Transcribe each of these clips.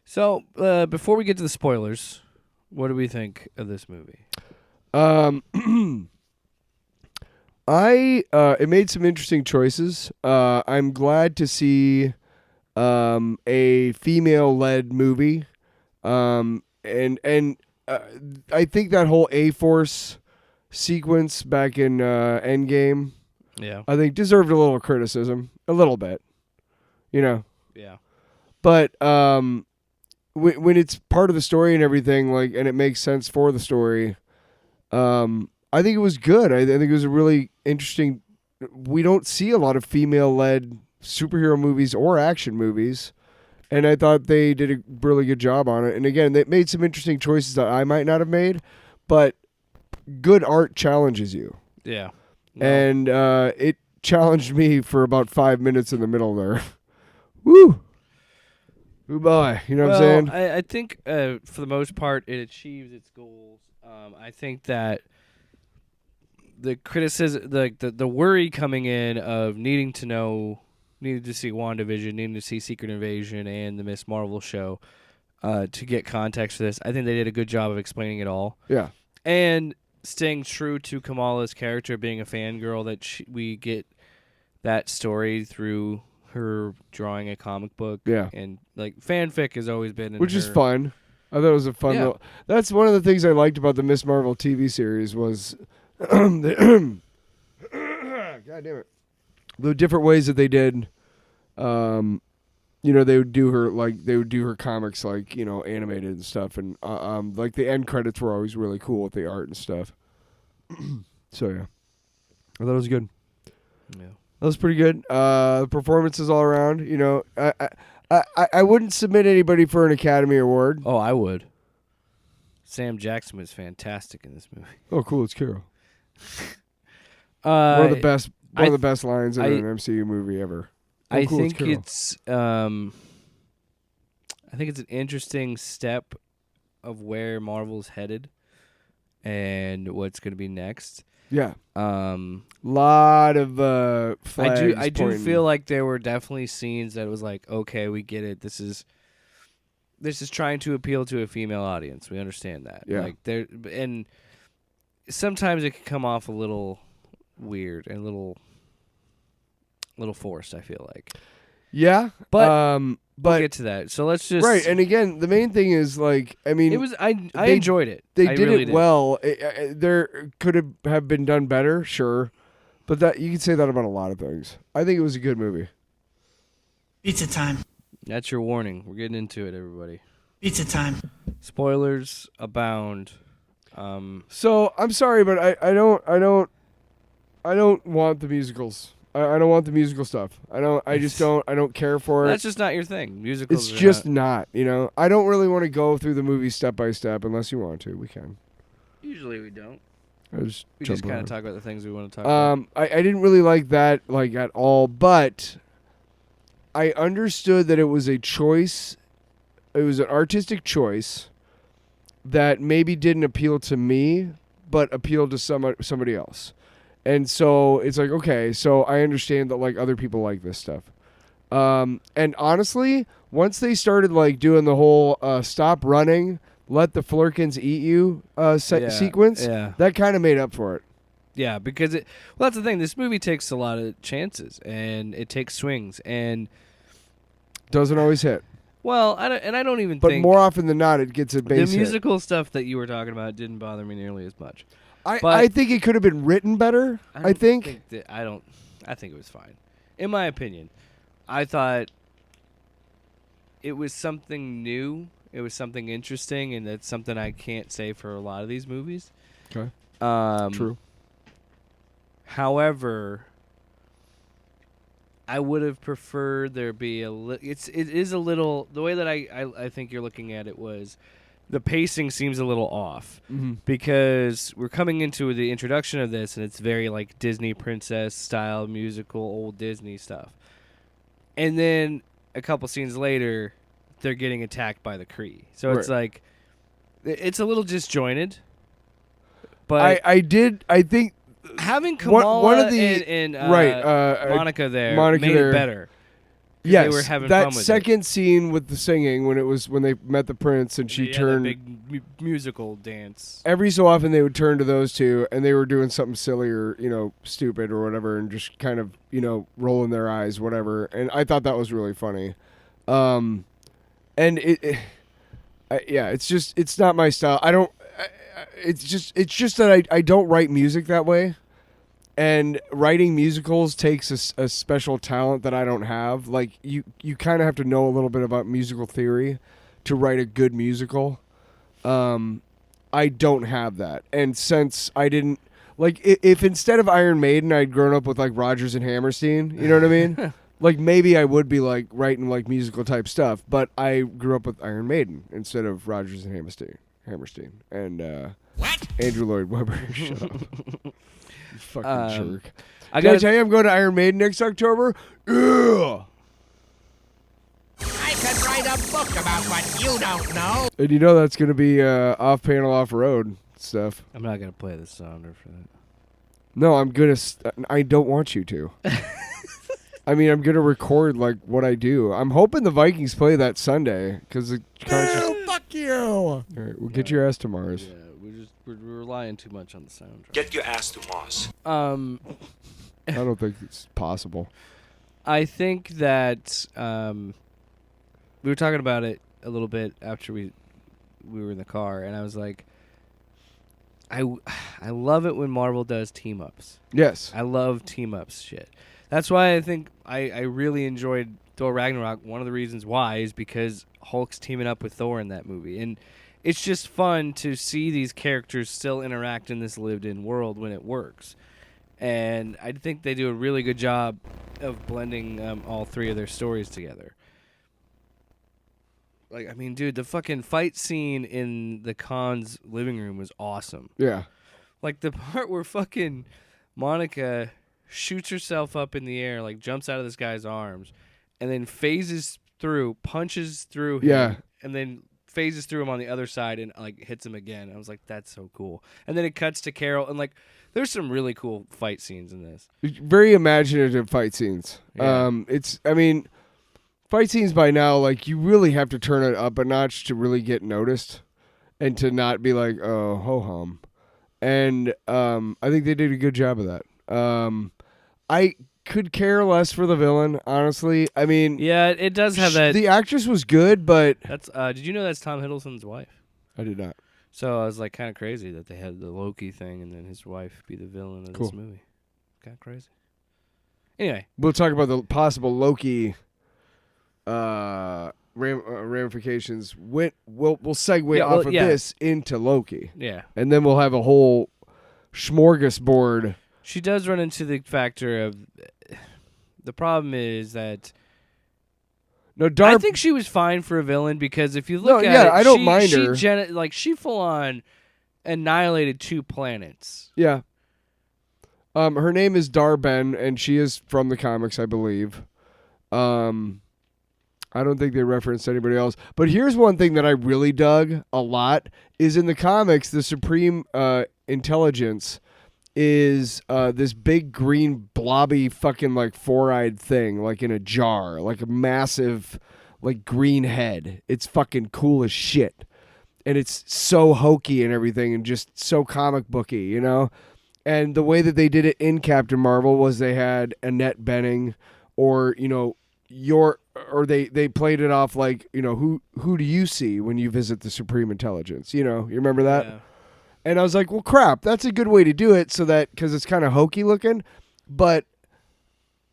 So, before we get to the spoilers, what do we think of this movie? Um, it made some interesting choices. I'm glad to see a female-led movie. And I think that whole A-Force sequence back in Endgame, Yeah. I think deserved a little criticism, a little bit, you know. Yeah. But when it's part of the story and everything, like, and it makes sense for the story, I think it was good. I think it was a really interesting. We don't see a lot of female-led superhero movies or action movies, and I thought they did a really good job on it. And again, they made some interesting choices that I might not have made, but good art challenges you, Yeah. and it challenged me for about 5 minutes in the middle there. Woo! Ooh boy, you know what I'm saying? I think for the most part it achieves its goals. I think that the criticism, the worry coming in of needing to see WandaVision, needing to see Secret Invasion and the Miss Marvel show to get context for this, I think they did a good job of explaining it all. Yeah. And staying true to Kamala's character, being a fangirl, that we get that story through her drawing a comic book. Yeah. And like fanfic has always been in Which is her- fun. I thought it was a fun little. That's one of the things I liked about the Miss Marvel TV series was God damn it. The different ways that they did they would do her comics like, animated and stuff, and like the end credits were always really cool with the art and stuff. So yeah. I thought it was good. Yeah. That was pretty good. Performances all around. I wouldn't submit anybody for an Academy Award. Oh, I would. Sam Jackson was fantastic in this movie. Oh, cool! It's Carol. One of the best. One of the best lines in an MCU movie ever. Oh, I cool, think it's I think it's an interesting step of where Marvel's headed and what's going to be next. Yeah. Lot of flags I do pointing. feel like there were definitely scenes that was like, okay, we get it. This is trying to appeal to a female audience. We understand that. Yeah. Like and sometimes it can come off a little weird and a little forced, I feel like. Yeah. But but we'll get to that. So let's just right. And again, the main thing is, like, I mean, it was I enjoyed it. They I did really it well. There could have been done better, sure, but that you can say that about a lot of things. I think it was a good movie. Pizza time. That's your warning. We're getting into it, everybody. Pizza time. Spoilers abound. So I'm sorry, but I don't want the musicals. I don't want the musical stuff. I don't care for it. That's just not your thing. Musicals. It's just not. I don't really want to go through the movie step by step unless you want to. We can. Usually we don't. We just kind of talk about the things we want to talk about. I didn't really like that at all, but I understood that it was a choice. It was an artistic choice that maybe didn't appeal to me, but appealed to somebody else. And so it's like, okay, so I understand that, like, other people like this stuff. And honestly, once they started, like, doing the whole stop running, let the Flurkins eat you sequence, that kind of made up for it. Yeah, because that's the thing. This movie takes a lot of chances, and it takes swings, and doesn't always hit. Well, I don't even but think... But more often than not, it gets a base The musical hit. stuff that you were talking about didn't bother me nearly as much. I think it could have been written better. I think it was fine. In my opinion, I thought it was something new. It was something interesting, and that's something I can't say for a lot of these movies. Okay. True. However, I would have preferred there be it is a little, the way that I think you're looking at it was, the pacing seems a little off, because we're coming into the introduction of this, and it's very like Disney princess style musical, old Disney stuff. And then a couple scenes later, they're getting attacked by the Kree. So It's like, it's a little disjointed. But I think having Kamala one of the and Monica made it better. Yes, they were having that fun with second scene with the singing when they met the prince and she it. turned. The big musical dance. Every so often they would turn to those two and they were doing something silly or stupid or whatever and just kind of rolling their eyes, whatever. And I thought that was really funny. And it's not my style. I don't. It's just that I don't write music that way. And writing musicals takes a special talent that I don't have. Like, you kind of have to know a little bit about musical theory to write a good musical. I don't have that. And since I didn't... Like, if instead of Iron Maiden, I'd grown up with, like, Rodgers and Hammerstein, you know what I mean? Like, maybe I would be, like, writing, like, musical-type stuff. But I grew up with Iron Maiden instead of Rodgers and Hammerstein. And, What? Andrew Lloyd Webber. Shut up. You fucking jerk. Did I gotta tell you I'm going to Iron Maiden next October? Yeah. I could write a book about what you don't know. And you know that's going to be off-panel, off-road stuff. I'm not gonna play the sounder for that. No, I'm going to... I don't want you to. I mean, I'm going to record, like, what I do. I'm hoping the Vikings play that Sunday, because the concert's... Fuck you. All right, we'll get your ass to Mars. Yeah, we're relying too much on the soundtrack. Get your ass to Moss. I don't think it's possible. I think that we were talking about it a little bit after we were in the car, and I was like, I love it when Marvel does team ups. Yes. I love team ups shit. That's why I think I really enjoyed Thor Ragnarok. One of the reasons why is because Hulk's teaming up with Thor in that movie, and it's just fun to see these characters still interact in this lived-in world when it works. And I think they do a really good job of blending all three of their stories together. Like, I mean, dude, the fucking fight scene in the Khan's living room was awesome. Yeah. Like, the part where fucking Monica shoots herself up in the air, like, jumps out of this guy's arms, and then phases through, punches through him, Yeah. and then phases through him on the other side and, like, hits him again. I was like, that's so cool. And then it cuts to Carol, and, like, there's some really cool fight scenes in this. Very imaginative fight scenes. Yeah. Fight scenes by now, like, you really have to turn it up a notch to really get noticed and to not be like, oh, ho-hum. And I think they did a good job of that. I could care less for the villain, honestly. I mean... Yeah, it does have that... The actress was good, but... That's did you know that's Tom Hiddleston's wife? I did not. So I was, like, kind of crazy that they had the Loki thing and then his wife be the villain of Cool. this movie. Kind of crazy. Anyway. We'll talk about the possible Loki ramifications. We'll segue off of this into Loki. Yeah. And then we'll have a whole smorgasbord. She does run into the factor of... The problem is that... No, I think she was fine for a villain because if you look at it... I don't mind her. Like, she full-on annihilated 2 planets. Yeah. Her name is Dar-Ben, and she is from the comics, I believe. I don't think they referenced anybody else. But here's one thing that I really dug a lot, is in the comics, the Supreme Intelligence is this big green blobby fucking like 4-eyed thing, like in a jar, like a massive like green head. It's fucking cool as shit. And it's so hokey and everything and just so comic booky, you know? And the way that they did it in Captain Marvel was they had Annette Bening or, you know, they played it off like, you know, who do you see when you visit the Supreme Intelligence? You know, you remember that? Yeah. And I was like, well, crap, that's a good way to do it so that, because it's kind of hokey looking, but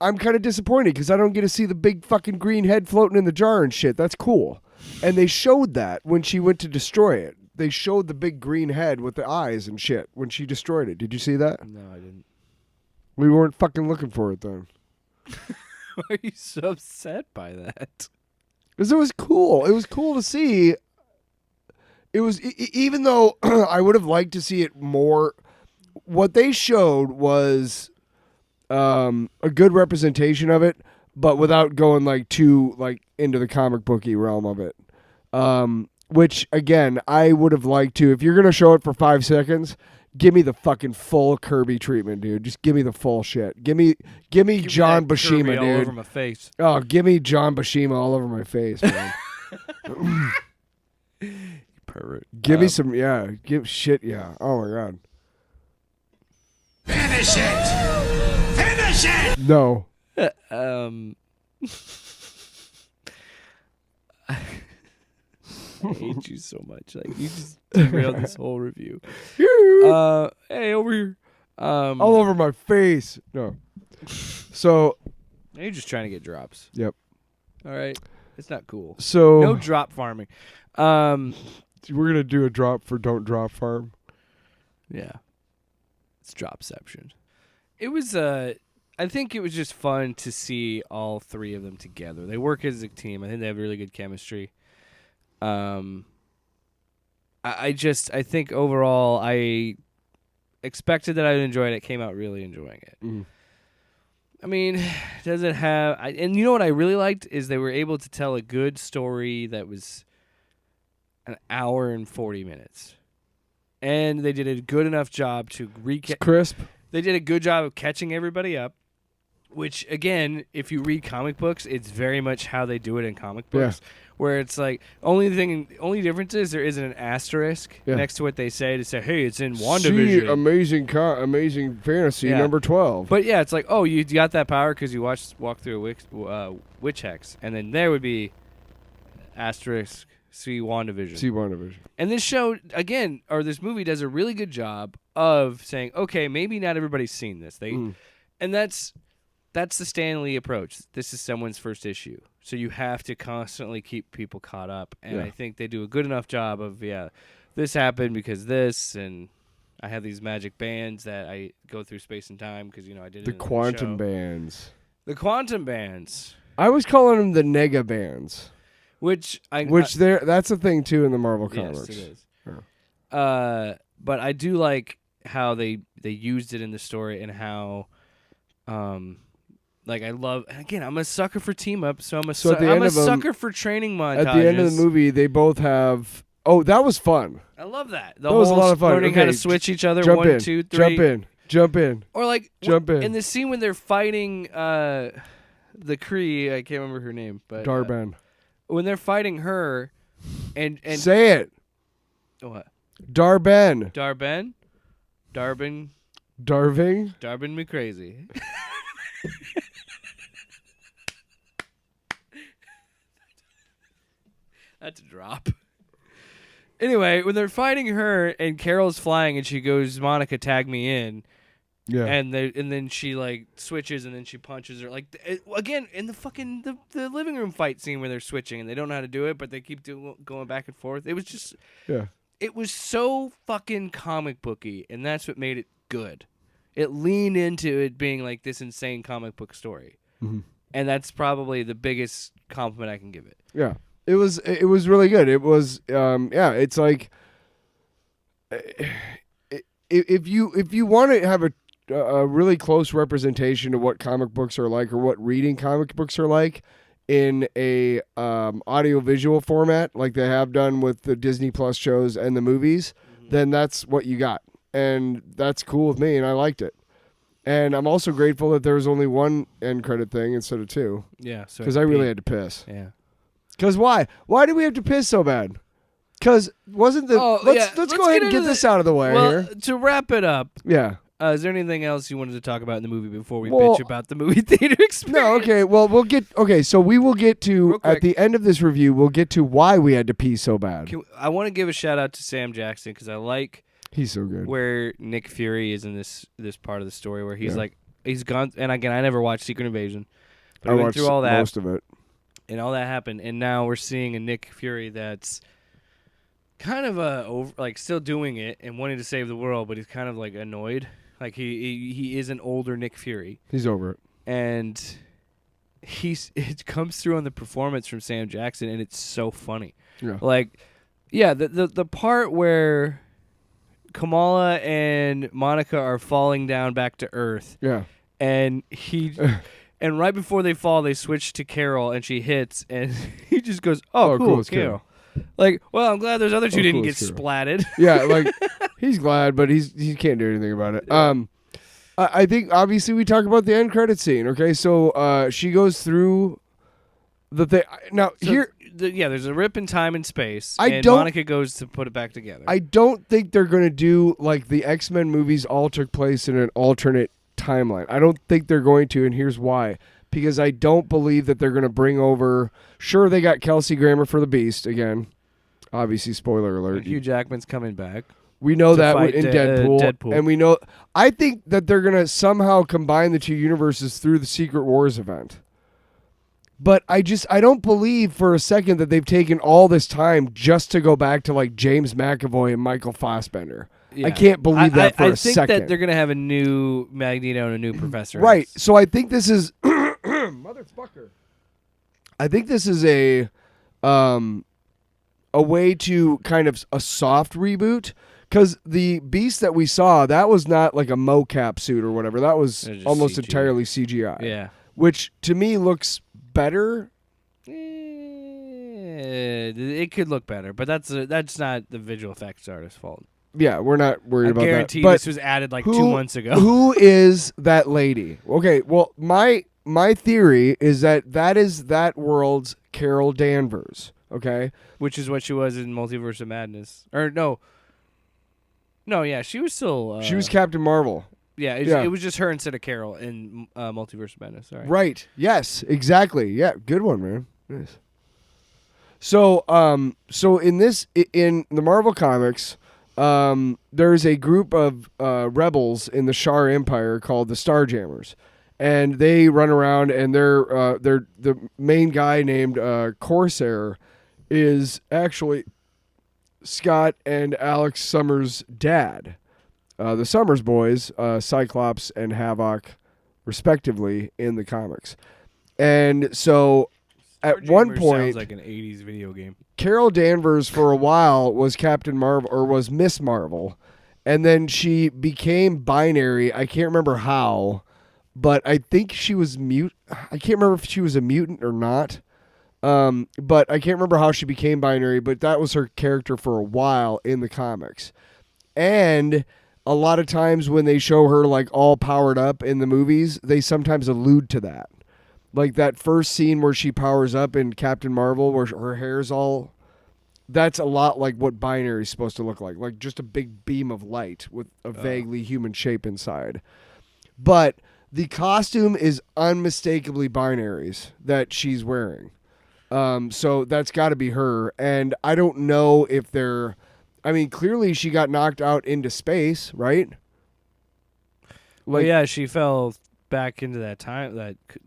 I'm kind of disappointed because I don't get to see the big fucking green head floating in the jar and shit. That's cool. And they showed that when she went to destroy it. They showed the big green head with the eyes and shit when she destroyed it. Did you see that? No, I didn't. We weren't fucking looking for it then. Why are you so upset by that? Because it was cool. It was cool to see. It was, even though I would have liked to see it more, what they showed was a good representation of it, but without going like too like into the comic booky realm of it. Which again, I would have liked to. If you're gonna show it for 5 seconds, give me the fucking full Kirby treatment, dude. Just give me the full shit. Give me Give me John that Kirby Buscema, all dude. over my face. Oh, give me John Buscema all over my face, man. Pervert. Give me some, yeah. Give shit, yeah. Oh my god. Finish it! Finish it! No. I hate you so much. Like you just derailed this whole review. Hey, over here. All over my face. No. So. You're just trying to get drops. Yep. All right. It's not cool. So. No drop farming. We're gonna do a drop for Don't Drop Farm. Yeah. It's dropception. It was I think it was just fun to see all three of them together. They work as a team. I think they have really good chemistry. I think overall I expected that I'd enjoy it. It came out really enjoying it. I mean, does it have... and you know what I really liked is they were able to tell a good story that was an hour and 40 minutes. And they did a good enough job to It's crisp. They did a good job of catching everybody up, which, again, if you read comic books, it's very much how they do it in comic books. Yeah. Where it's like, only difference is there isn't an asterisk next to what they say to say, hey, it's in WandaVision. See amazing fantasy number 12. But yeah, it's like, oh, you got that power because you walk through a witch hex. And then there would be asterisk, see WandaVision. See WandaVision. And this show, again, or this movie does a really good job of saying, okay, maybe not everybody's seen this. And that's the Stan Lee approach. This is someone's first issue. So you have to constantly keep people caught up. And I think they do a good enough job of, this happened because this, and I have these magic bands that I go through space and time because, I did it The in quantum show. bands. The quantum bands. I was calling them the nega bands. That's a thing too in the Marvel comics. Yes, it is. Yeah. But I do like how they used it in the story and how, I love. Again, I'm a sucker for team up, so I'm a sucker for training montages. At the end of the movie, they both have. Oh, that was fun. I love that. That was a lot of fun. Learning how to switch each other. Jump 1, in, 2, 3. Jump in. Or jump in. In the scene when they're fighting the Kree, I can't remember her name, but Darben. When they're fighting her, and say it. What? Darben. Darben me crazy. That's a drop. Anyway, when they're fighting her and Carol's flying and she goes, Monica, tag me in. Yeah. And then she switches and then she punches her. Again, in the living room fight scene where they're switching and they don't know how to do it, but they keep going back and forth. It was just... Yeah. It was so fucking comic booky, and that's what made it good. It leaned into it being like this insane comic book story. Mm-hmm. And that's probably the biggest compliment I can give it. Yeah. It was really good. It was it's like if you want to have a really close representation of what comic books are like or what reading comic books are like in a audio-visual format like they have done with the Disney Plus shows and the movies, then that's what you got. And that's cool with me, and I liked it. And I'm also grateful that there was only one end credit thing instead of two. Yeah. Because I really had to piss. Yeah. Because why? Why did we have to piss so bad? Because wasn't the... let's go ahead and get this out of the way here. To wrap it up... Yeah. Is there anything else you wanted to talk about in the movie before we bitch about the movie theater experience? No, okay. Well, so we will get to, at the end of this review, we'll get to why we had to pee so bad. I want to give a shout out to Sam Jackson because I like... He's so good. Where Nick Fury is in this part of the story where he's he's gone... And again, I never watched Secret Invasion. But I went through all that. Most of it. And all that happened. And now we're seeing a Nick Fury that's... kind of still doing it and wanting to save the world, but he's kind of annoyed. He is an older Nick Fury. He's over it. And it comes through on the performance from Sam Jackson, and it's so funny. Yeah. The part where Kamala and Monica are falling down back to Earth. Yeah. And and right before they fall, they switch to Carol, and she hits, and he just goes, "Oh, cool, Carol." Like, well, I'm glad those other two Oh, didn't cool, get it's true. splatted. Yeah, like he's glad, but he can't do anything about it. I think obviously we talk about the end credit scene. Okay, so she goes through the thing. Now So here, there's a rip in time and space, I and don't- Monica goes to put it back together. I don't think they're gonna do like the X-Men movies all took place in an alternate timeline. I don't think they're going to, and here's why. Because I don't believe that they're gonna bring over. Sure, they got Kelsey Grammer for the Beast again. Obviously, spoiler alert. Hugh Jackman's coming back. We know to that fight in Deadpool. and we know. I think that they're gonna somehow combine the two universes through the Secret Wars event. But I don't believe for a second that they've taken all this time just to go back to like James McAvoy and Michael Fassbender. Yeah. I can't believe that for I a think second. that they're gonna have a new Magneto and a new Professor Right. X. So I think this is motherfucker. I think this is a way to kind of a soft reboot. Because the Beast that we saw, that was not like a mocap suit or whatever. That was It was just almost CG. entirely CGI. Yeah. Which to me looks better. It could look better, but that's not the visual effects artist's fault. Yeah, we're not worried I about that. guarantee But this was added like 2 months ago. Who is that lady? Okay, well, my theory is that is that world's Carol Danvers. Okay, Which is what she was in Multiverse of Madness. Or no, yeah, she was still. she was Captain Marvel. Yeah, Yeah. it was just her instead of Carol in Multiverse of Madness. Sorry. Right. Yes. Exactly. Yeah. Good one, man. Nice. So, so in the Marvel comics, there's a group of rebels in the Shar Empire called the Starjammers, and they run around, and they're the main guy named Corsair is actually Scott and Alex Summers' dad. The Summers boys, Cyclops and Havoc, respectively, in the comics. And so at one Starjammers point, sounds like an '80s video game. Carol Danvers for a while was Captain Marvel or was Miss Marvel, and then she became binary. I can't remember how, but I think she was mute. I can't remember if she was a mutant or not. But I can't remember how she became binary, but that was her character for a while in the comics. And a lot of times when they show her like all powered up in the movies, they sometimes allude to that. Like that first scene where she powers up in Captain Marvel, where her hair's all. That's a lot like what binary is supposed to look like just a big beam of light with a vaguely human shape inside. But the costume is unmistakably binaries that she's wearing. So that's got to be her. And I don't know if they're. I mean, clearly she got knocked out into space, right? Well, yeah, she fell back into that time.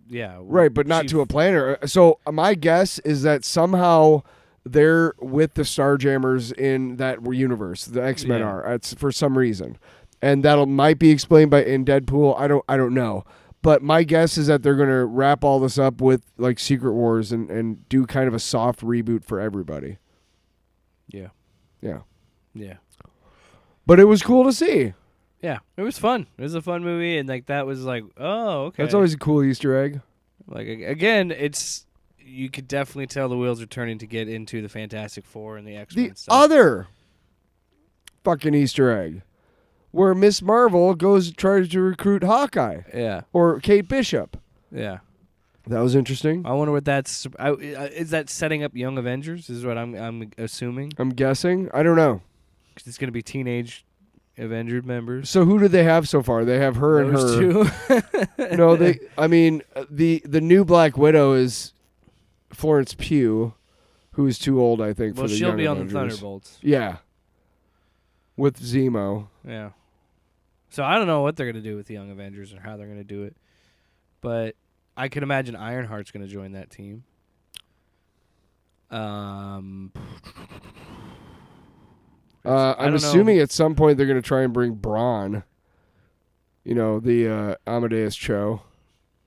Right, but not to a planet. So my guess is that somehow they're with the Starjammers in that universe. The X-Men are. It's for some reason, and might be explained in Deadpool. I don't know. But my guess is that they're gonna wrap all this up with like Secret Wars and do kind of a soft reboot for everybody. Yeah. Yeah. Yeah. But it was cool to see. Yeah, it was fun. It was a fun movie, and like that was like, oh, okay. That's always a cool Easter egg. Like again, you could definitely tell the wheels are turning to get into the Fantastic Four and the X-Men The stuff. other fucking Easter egg, where Miss Marvel tries to recruit Hawkeye Yeah, or Kate Bishop. yeah. That was interesting. I wonder what that's. Is that setting up Young Avengers? Is what I'm assuming. I'm guessing. I don't know. 'Cause it's gonna be teenage Avenger members. So who do they have so far? They have her and Those her. two. No, they. I mean, the new Black Widow is Florence Pugh, who is too old, I think, Well, for the she'll Young be on the Avengers. Thunderbolts. Yeah. With Zemo. Yeah. So I don't know what they're gonna do with the Young Avengers or how they're gonna do it, but I could imagine Ironheart's gonna join that team. I'm don't assuming know. at some point they're going to try and bring Braun. You know, the Amadeus Cho.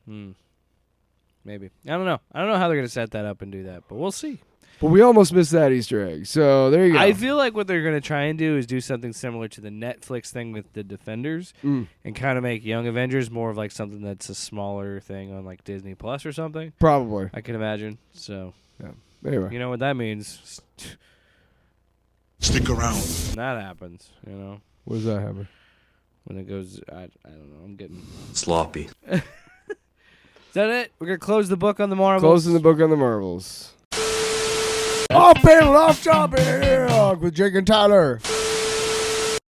Maybe. I don't know. I don't know how they're gonna set that up and do that, but we'll see. But we almost missed that Easter egg. So there you go. I feel like what they're going to try and do is do something similar to the Netflix thing with the Defenders and kind of make Young Avengers more of like something that's a smaller thing on like Disney Plus or something. Probably. I can imagine. So, Anyway. you know what that means. stick around. When that happens, What does that happen? when it goes, I don't know. I'm getting. Sloppy. Is that it? We're gonna close the book on the Marvels. Closing the book on the Marvels. Off panel, off topic with Jake and Tyler.